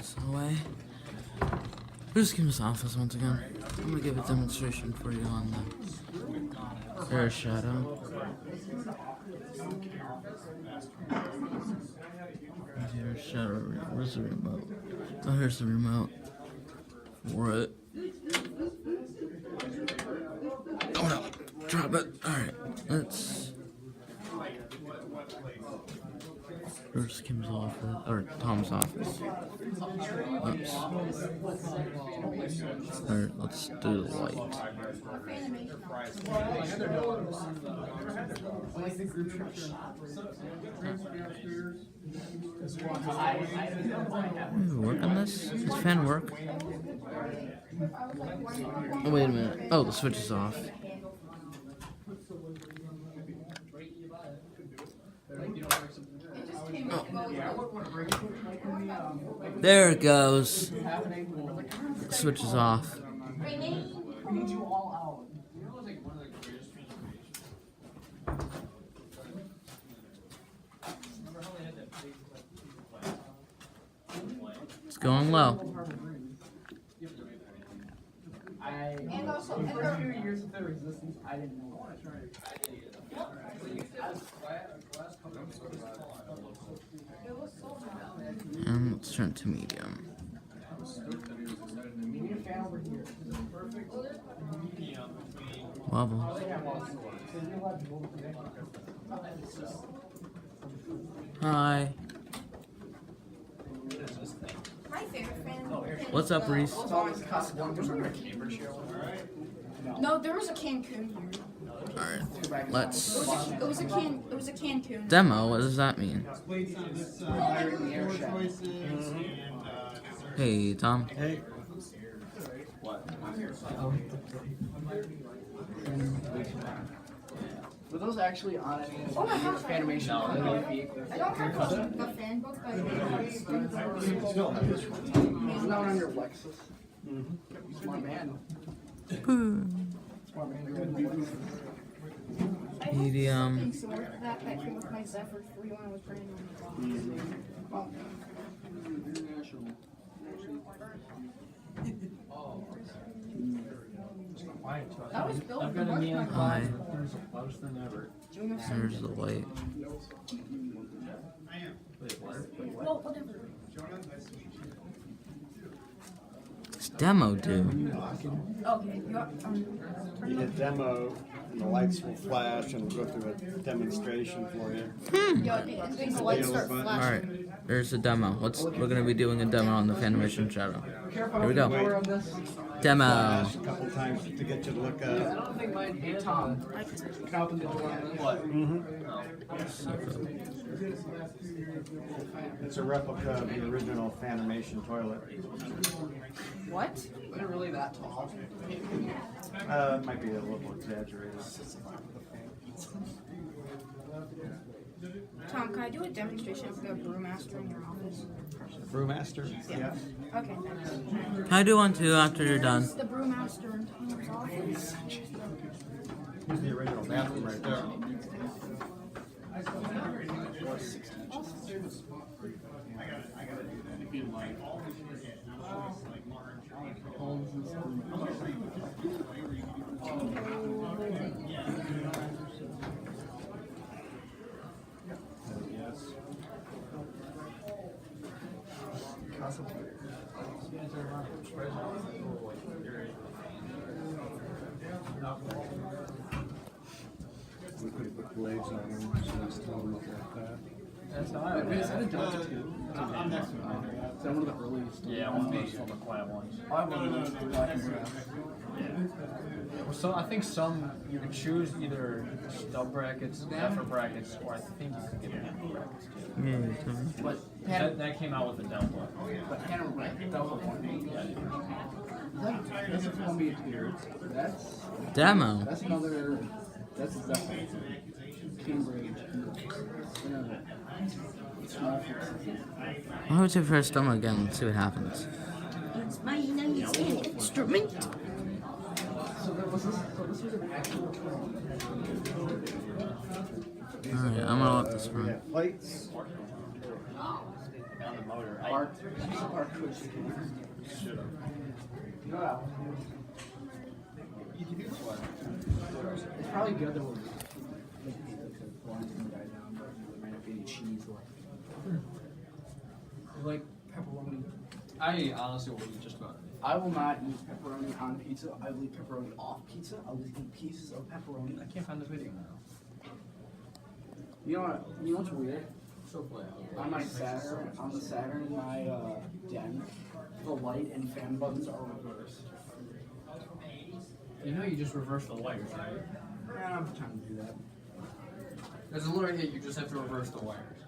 this away. Here's Kim's office once again. I'm gonna give a demonstration for you on the air shadow. Air shadow. Where's the remote? Oh, here's the remote for it. Oh no! Drop it. All right. Let's. Where's Kim's office? Or Tom's office? Oops. Alright, let's do the light. Work on this? Does fan work? Oh, wait a minute. Oh, the switch is off. Oh. There it goes. The switch is off. It's going low. And also, for a few years of the resistance, I didn't know. And let's turn to medium. Wobble. Hi. My favorite fan. What's up, Reese? No, there was a Cancun here. Alright, let's. It was a Cancun. Demo, what does that mean? Hey, Tom. Hey. Were those actually on any Fanimation? I don't have the fan book, but It's not on your Lexus. Smart man. Smart man. Medium. That came with my Zephyr 3 when I was brand That was built I've got a neon Hi. closet. There's the closest thing ever. There's the light. Wait, what? Well, whatever. It's demo, dude. Okay, You hit demo, and the lights will flash, and we'll go through a demonstration for you. the lights start flashing. Alright, there's the demo. We're gonna be doing a demo on the Fanimation shadow. Here we go. Demo. Flash a couple times to get you to look I up. don't think mine did. Tom, can I open the door on this? What? It's a replica of the original Fanimation toilet. What? Is it really that tall? It might be a little exaggerated. Tom, can I do a demonstration of the brewmaster in your office? Brewmaster? Yeah. Okay. I do one too after you're done. The brewmaster in Tom's office. Here's the original bathroom right there. We could put blades on them, so it's still look like that. That's how I would. Is that a Delta 2? Is that one of the earliest? Yeah, one of those from the quiet ones. I have one of those black and brown. Well, so I think some you could choose either stub brackets, Zephyr brackets, or I think you could get Phantom brackets too. Yeah, Tom. But That came out with the Delta. Phantom Delta 1. That's a Columbia 2. Demo. That's another. That's a Zephyr. Cambridge. Why would you first demo again? Let's see what happens. It's my nice instrument. So this was an actual. Alright, I'm gonna let this run. Yeah, plates. motor. Our cushion. Should have. Yeah. It's probably good that we're blinding the guy down, but there might not be any cheese left. You like pepperoni? I honestly will eat just about I will not eat pepperoni on pizza. I will eat pepperoni off pizza. I will eat pieces of pepperoni. I can't find the video now. You know what? You know what's weird? So play out. On my Saturn, in my den, the light and fan buttons are reversed. You know you just reverse the wires, right? I don't have time to do that. There's a literally you just have to reverse the wires.